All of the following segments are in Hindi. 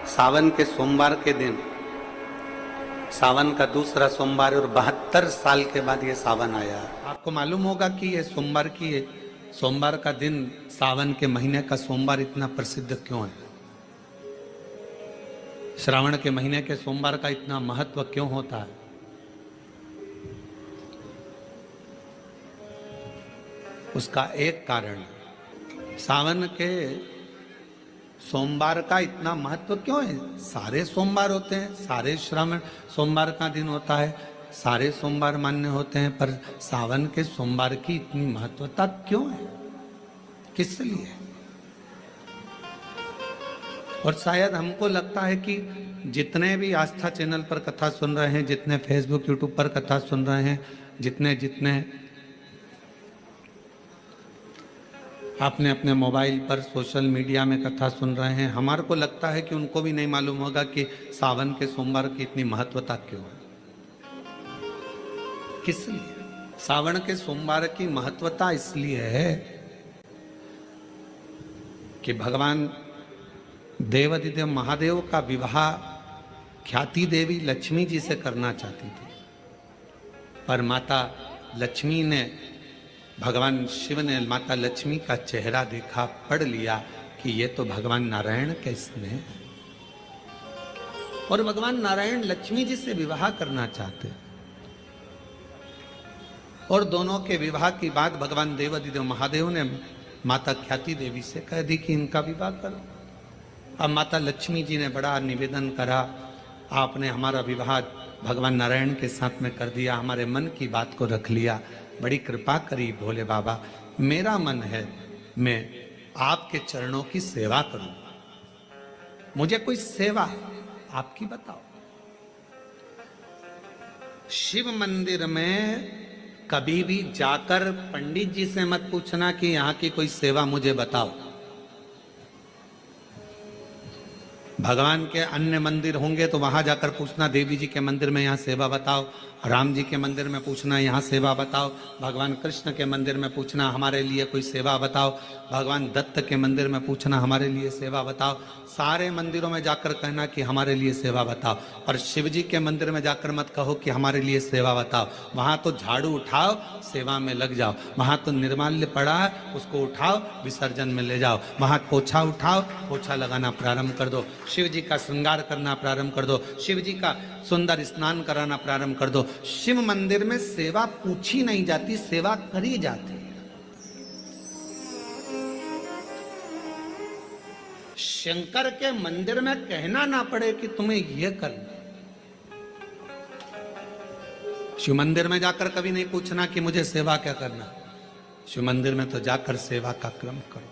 सावन के सोमवार के दिन, सावन का दूसरा सोमवार और 72 साल के बाद ये सावन आया। आपको मालूम होगा कि ये सोमवार का दिन, सावन के महीने का सोमवार इतना प्रसिद्ध क्यों है? श्रावण के महीने के सोमवार का इतना महत्व क्यों होता है? उसका एक कारण, सावन के सोमवार का इतना महत्व क्यों है? सारे सोमवार होते हैं, सारे श्रावण सोमवार का दिन होता है, सारे सोमवार मान्य होते हैं, पर सावन के सोमवार की इतनी महत्वता क्यों है? किस लिए? और शायद हमको लगता है कि जितने भी आस्था चैनल पर कथा सुन रहे हैं, जितने फेसबुक यूट्यूब पर कथा सुन रहे हैं, जितने आपने अपने मोबाइल पर सोशल मीडिया में कथा सुन रहे हैं, हमारे को लगता है कि उनको भी नहीं मालूम होगा कि सावन के सोमवार की इतनी महत्वता क्यों है। किस लिए? सावन के सोमवार की महत्वता इसलिए है कि भगवान देवाधिदेव महादेव का विवाह ख्याति देवी लक्ष्मी जी से करना चाहती थी, पर माता लक्ष्मी ने, भगवान शिव ने माता लक्ष्मी का चेहरा देखा, पढ़ लिया कि ये तो भगवान नारायण के स्नेह है, और भगवान नारायण लक्ष्मी जी से विवाह करना चाहते। और दोनों के विवाह की बात भगवान देवाधिदेव महादेव ने माता ख्याति देवी से कह दी कि इनका विवाह करो। अब माता लक्ष्मी जी ने बड़ा निवेदन करा, आपने हमारा विवाह भगवान नारायण के साथ में कर दिया, हमारे मन की बात को रख लिया, बड़ी कृपा करी भोले बाबा, मेरा मन है मैं आपके चरणों की सेवा करूं, मुझे कोई सेवा आपकी बताओ। शिव मंदिर में कभी भी जाकर पंडित जी से मत पूछना कि यहां की कोई सेवा मुझे बताओ। भगवान के अन्य मंदिर होंगे तो वहां जाकर पूछना, देवी जी के मंदिर में यहाँ सेवा बताओ, राम जी के मंदिर में पूछना यहाँ सेवा बताओ, भगवान कृष्ण के मंदिर में पूछना हमारे लिए कोई सेवा बताओ, भगवान दत्त के मंदिर में पूछना हमारे लिए सेवा बताओ। सारे मंदिरों में जाकर कहना कि हमारे लिए सेवा बताओ, और शिव जी के मंदिर में जाकर मत कहो कि हमारे लिए सेवा बताओ। वहां तो झाड़ू उठाओ, सेवा में लग जाओ, वहां तो निर्माल्य पड़ा है, उसको उठाओ, विसर्जन में ले जाओ, वहां पोछा उठाओ, पोछा लगाना प्रारंभ कर दो, शिव जी का श्रृंगार करना प्रारंभ कर दो, शिव जी का सुंदर स्नान कराना प्रारंभ कर दो। शिव मंदिर में सेवा पूछी नहीं जाती, सेवा करी जाती। शंकर के मंदिर में कहना ना पड़े कि तुम्हें यह करना। शिव मंदिर में जाकर कभी नहीं पूछना कि मुझे सेवा क्या करना, शिव मंदिर में तो जाकर सेवा का क्रम करो।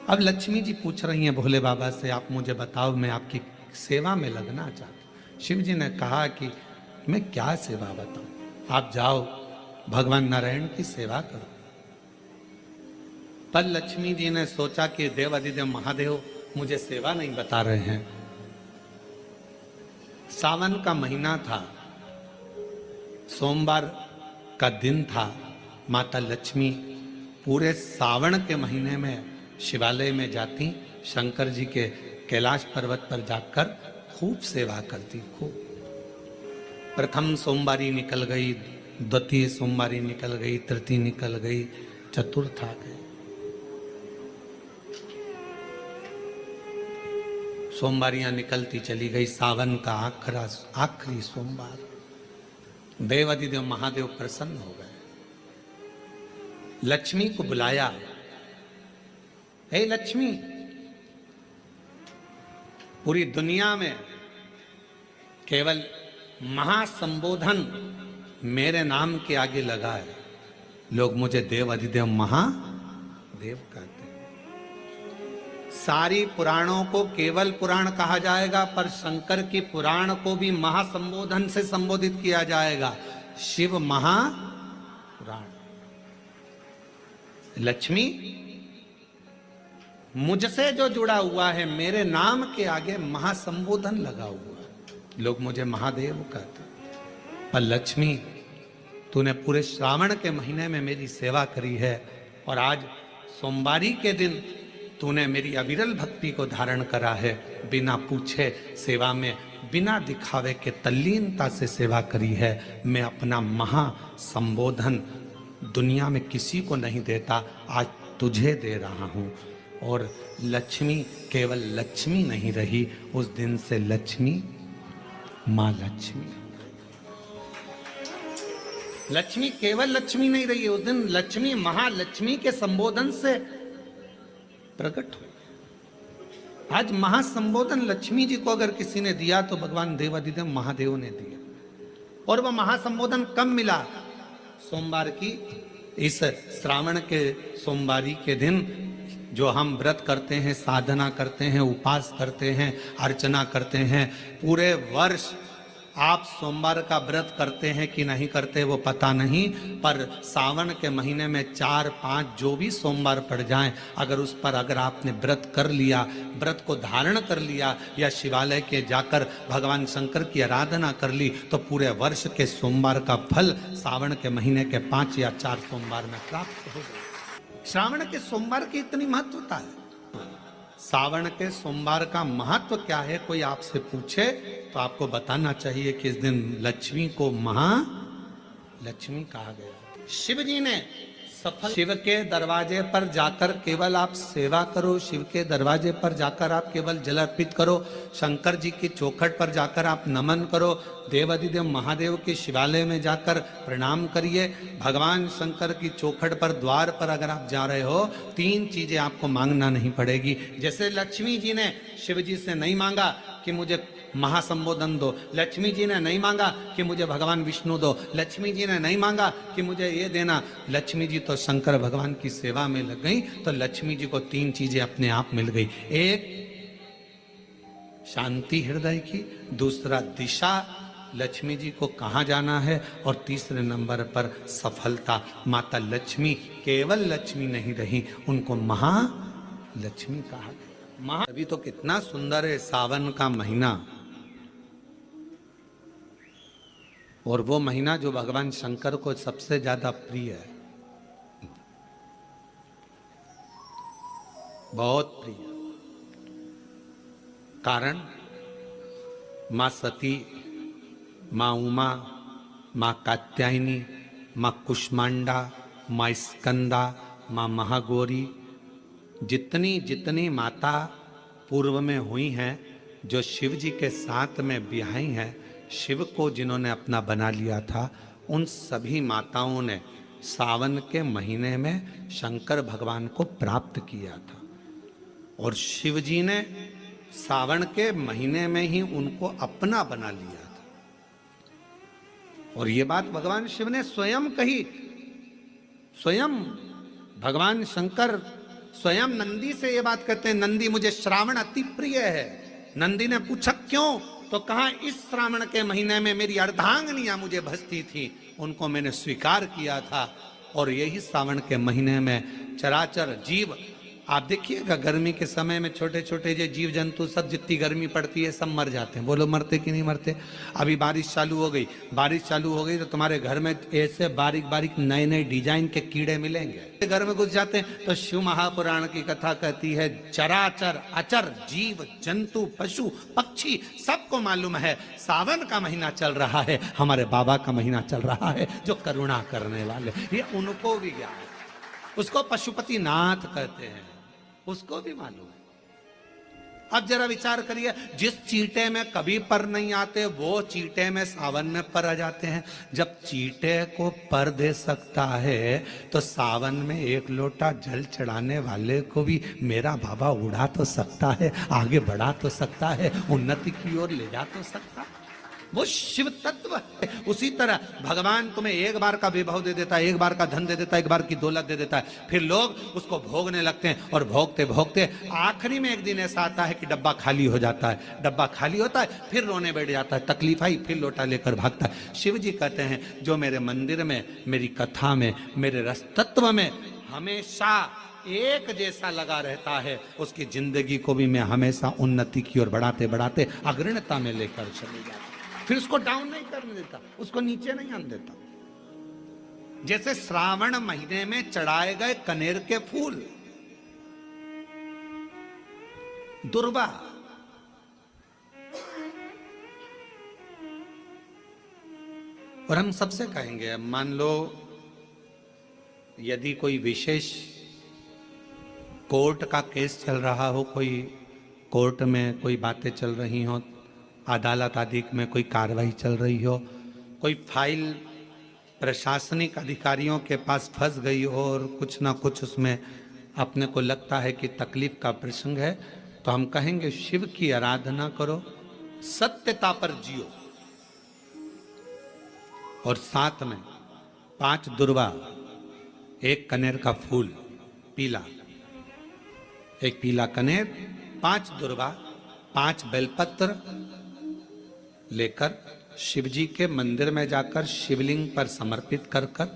अब लक्ष्मी जी पूछ रही हैं भोले बाबा से, आप मुझे बताओ, मैं आपकी सेवा में लगना चाहती हूं। शिव जी ने कहा कि मैं क्या सेवा बताऊं, आप जाओ भगवान नारायण की सेवा करो। पर लक्ष्मी जी ने सोचा कि देवाधिदेव महादेव मुझे सेवा नहीं बता रहे हैं। सावन का महीना था, सोमवार का दिन था, माता लक्ष्मी पूरे सावन के महीने में शिवालय में जाती, शंकर जी के कैलाश पर्वत पर जाकर खूब सेवा करती। खूब प्रथम सोमवारी निकल गई, द्वितीय सोमवारी निकल गई, तृतीय निकल गई, चतुर्थ आ गई। सोमवारियां निकलती चली गई। सावन का आखिरी सोमवार, देवाधिदेव महादेव प्रसन्न हो गए, लक्ष्मी को बुलाया, हे लक्ष्मी, पूरी दुनिया में केवल महासंबोधन मेरे नाम के आगे लगा है, लोग मुझे देवाधिदेव महादेव कहते हैं। सारी पुराणों को केवल पुराण कहा जाएगा, पर शंकर की पुराण को भी महासंबोधन से संबोधित किया जाएगा, शिव महापुराण। लक्ष्मी, मुझसे जो जुड़ा हुआ है, मेरे नाम के आगे महासंबोधन लगा हुआ है, लोग मुझे महादेव कहते हैं। पर लक्ष्मी, तूने पूरे श्रावण के महीने में मेरी सेवा करी है, और आज सोमवारी के दिन तूने मेरी अविरल भक्ति को धारण करा है, बिना पूछे सेवा में, बिना दिखावे के तल्लीनता से सेवा करी है। मैं अपना महा संबोधन दुनिया में किसी को नहीं देता, आज तुझे दे रहा हूँ। और लक्ष्मी केवल लक्ष्मी नहीं रही, उस दिन से लक्ष्मी माँ लक्ष्मी। लक्ष्मी केवल लक्ष्मी नहीं रही, उस दिन लक्ष्मी महालक्ष्मी के संबोधन से प्रकट हुई। आज महासंबोधन लक्ष्मी जी को अगर किसी ने दिया तो भगवान देवाधिदेव महादेव ने दिया। और वह महासंबोधन कब मिला? सोमवार की इस श्रावण के सोमवारी के दिन जो हम व्रत करते हैं, साधना करते हैं, उपास करते हैं, अर्चना करते हैं। पूरे वर्ष आप सोमवार का व्रत करते हैं कि नहीं करते वो पता नहीं, पर सावन के महीने में 4-5 जो भी सोमवार पड़ जाएं, अगर उस पर अगर आपने व्रत कर लिया, व्रत को धारण कर लिया या शिवालय के जाकर भगवान शंकर की आराधना कर ली, तो पूरे वर्ष के सोमवार का फल सावन के महीने के 5 या 4 सोमवार में प्राप्त हो गया। श्रावण के सोमवार की इतनी महत्वता है। सावन के सोमवार का महत्व क्या है, कोई आपसे पूछे तो आपको बताना चाहिए कि इस दिन लक्ष्मी को महालक्ष्मी कहा गया। शिव जी ने सफल, शिव के दरवाजे पर जाकर केवल आप सेवा करो, शिव के दरवाजे पर जाकर आप केवल जल अर्पित करो, शंकर जी की चौखट पर जाकर आप नमन करो, देवाधिदेव महादेव के शिवालय में जाकर प्रणाम करिए। भगवान शंकर की चौखट पर द्वार पर अगर आप जा रहे हो, 3 चीजें आपको मांगना नहीं पड़ेगी। जैसे लक्ष्मी जी ने शिव जी से नहीं मांगा कि मुझे महासंबोधन दो, लक्ष्मी जी ने नहीं मांगा कि मुझे भगवान विष्णु दो, लक्ष्मी जी ने नहीं मांगा कि मुझे ये देना। लक्ष्मी जी तो शंकर भगवान की सेवा में लग गई, तो लक्ष्मी जी को 3 चीजें अपने आप मिल गई। एक शांति हृदय की, दूसरा दिशा लक्ष्मी जी को कहाँ जाना है, और तीसरे नंबर पर सफलता। माता लक्ष्मी केवल लक्ष्मी नहीं रही, उनको महालक्ष्मी कहा गया। अभी तो कितना सुंदर है सावन का महीना, और वो महीना जो भगवान शंकर को सबसे ज्यादा प्रिय है, बहुत प्रिय। कारण माँ सती, माँ उमा, माँ कात्यायनी, माँ कुष्मांडा, माँ स्कंदा, माँ महागौरी, जितनी जितनी माता पूर्व में हुई हैं, जो शिव जी के साथ में ब्याही हैं, शिव को जिन्होंने अपना बना लिया था, उन सभी माताओं ने सावन के महीने में शंकर भगवान को प्राप्त किया था। और शिव जी ने सावन के महीने में ही उनको अपना बना लिया था। और ये बात भगवान शिव ने स्वयं कही। स्वयं भगवान शंकर स्वयं नंदी से ये बात कहते हैं, नंदी मुझे श्रावण अति प्रिय है। नंदी ने पूछा क्यों, तो कहा इस श्रावण के महीने में मेरी अर्धांगिनियां मुझे भजती थी, उनको मैंने स्वीकार किया था। और यही श्रावण के महीने में चराचर जीव, आप देखिएगा गर्मी के समय में छोटे छोटे जो जीव जंतु सब, जितनी गर्मी पड़ती है सब मर जाते हैं। बोलो मरते कि नहीं मरते? अभी बारिश चालू हो गई, बारिश चालू हो गई तो तुम्हारे घर में ऐसे बारीक बारीक नए नए डिजाइन के कीड़े मिलेंगे। घर में घुस जाते हैं तो शिव महापुराण की कथा कहती है, चराचर अचर जीव जंतु पशु पक्षी सबको मालूम है सावन का महीना चल रहा है, हमारे बाबा का महीना चल रहा है जो करुणा करने वाले, ये उनको भी ज्ञान है। उसको पशुपति नाथ कहते हैं, उसको भी मालूम है। अब जरा विचार करिए, जिस चींटे में कभी पर नहीं आते वो चींटे में सावन में पर आ जाते हैं। जब चींटे को पर दे सकता है तो सावन में 1 लोटा जल चढ़ाने वाले को भी मेरा बाबा उड़ा तो सकता है, आगे बढ़ा तो सकता है, उन्नति की ओर ले जा तो सकता है। वो शिव तत्व है। उसी तरह भगवान तुम्हें एक बार का विभव दे देता है, एक बार का धन दे देता है, एक बार की दौलत दे देता है, फिर लोग उसको भोगने लगते हैं और भोगते भोगते आखिरी में एक दिन ऐसा आता है कि डब्बा खाली हो जाता है। डब्बा खाली होता है, फिर रोने बैठ जाता है, तकलीफ आई, फिर लोटा लेकर भागता है। शिव जी कहते हैं जो मेरे मंदिर में, मेरी कथा में, मेरे रस तत्व में हमेशा एक जैसा लगा रहता है, उसकी जिंदगी को भी मैं हमेशा उन्नति की ओर बढ़ाते बढ़ाते अग्रणता में लेकर चले जाता, फिर उसको डाउन नहीं करने देता, उसको नीचे नहीं आने देता। जैसे श्रावण महीने में चढ़ाए गए कनेर के फूल, दुर्वा। और हम सबसे कहेंगे, अब मान लो यदि कोई विशेष कोर्ट का केस चल रहा हो, कोई कोर्ट में कोई बातें चल रही हो, अदालत आदि में कोई कार्रवाई चल रही हो, कोई फाइल प्रशासनिक अधिकारियों के पास फंस गई हो और कुछ ना कुछ उसमें अपने को लगता है कि तकलीफ का प्रसंग है, तो हम कहेंगे शिव की आराधना करो, सत्यता पर जियो, और साथ में 5 दुर्वा, 1 कनेर का फूल पीला, 1 पीला कनेर, 5 दुर्वा, 5 बेलपत्र लेकर शिव जी के मंदिर में जाकर शिवलिंग पर समर्पित कर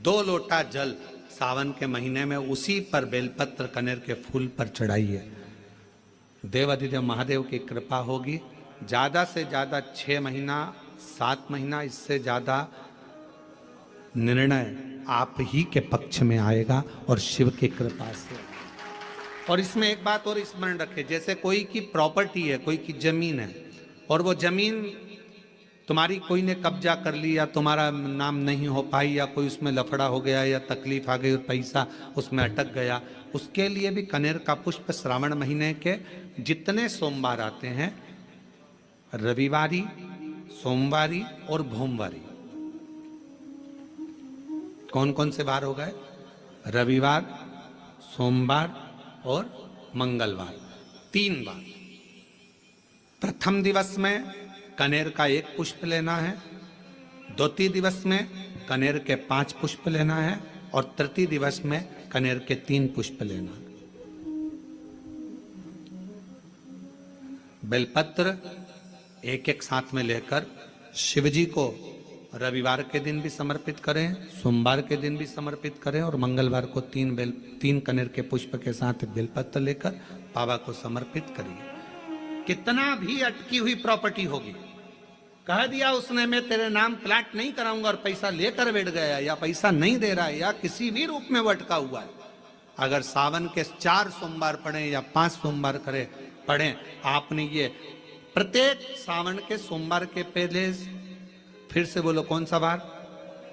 2 लोटा जल सावन के महीने में उसी पर बेलपत्र कनेर के फूल पर चढ़ाइए। देवाधिदेव महादेव की कृपा होगी। ज्यादा से ज्यादा 6 महीना 7 महीना, इससे ज्यादा निर्णय आप ही के पक्ष में आएगा और शिव की कृपा से। और इसमें एक बात और स्मरण रखें, जैसे कोई की प्रॉपर्टी है, कोई की जमीन है, और वो जमीन तुम्हारी कोई ने कब्जा कर ली या तुम्हारा नाम नहीं हो पाई या कोई उसमें लफड़ा हो गया या तकलीफ आ गई और पैसा उसमें अटक गया, उसके लिए भी कनेर का पुष्प श्रावण महीने के जितने सोमवार आते हैं, रविवारी, सोमवारी और भोमवारी, कौन कौन से बार हो गए? रविवार, सोमवार और मंगलवार, 3 बार। प्रथम दिवस में कनेर का 1 पुष्प लेना है, द्वितीय दिवस में कनेर के 5 पुष्प लेना है, और तृतीय दिवस में कनेर के 3 पुष्प लेना है। बेलपत्र 1-1 साथ में लेकर शिव जी को रविवार के दिन भी समर्पित करें, सोमवार के दिन भी समर्पित करें, और मंगलवार को 3 कनेर के पुष्प के साथ बेलपत्र लेकर बाबा को समर्पित करिए। कितना भी अटकी हुई प्रॉपर्टी होगी, कह दिया उसने मैं तेरे नाम प्लाट नहीं कराऊंगा और पैसा लेकर बैठ गया, या पैसा नहीं दे रहा है, या किसी भी रूप में वो अटका हुआ है, अगर सावन के 4 सोमवार पढ़े या 5 सोमवार पढ़े, आपने ये प्रत्येक सावन के सोमवार के पहले, फिर से बोलो कौन सा बार?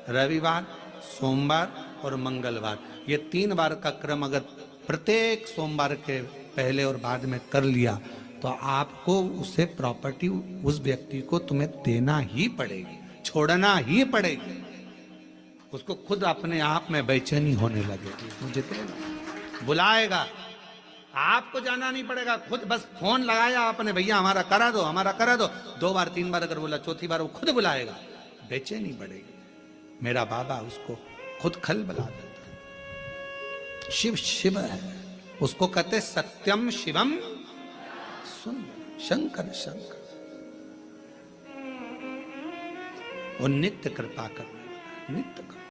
रविवार, सोमवार और मंगलवार, ये 3 बार का क्रम अगर प्रत्येक सोमवार के पहले और बाद में कर लिया, तो आपको उसे प्रॉपर्टी उस व्यक्ति को तुम्हें देना ही पड़ेगी, छोड़ना ही पड़ेगी। उसको खुद अपने आप में बेचैनी होने लगेगी, मुझे बुलाएगा, आपको जाना नहीं पड़ेगा, खुद बस फोन लगाया आपने, भैया हमारा करा दो, हमारा करा दो, 2 बार 3 बार अगर बोला, चौथी बार वो खुद बुलाएगा, बेचैनी बढ़ेगी। मेरा बाबा उसको खुद खल बुला देता है। शिव शिव है, उसको कहते सत्यम शिवम शंकर शंकर, और नित्य कृपा करने वाला, नित्य कृपा।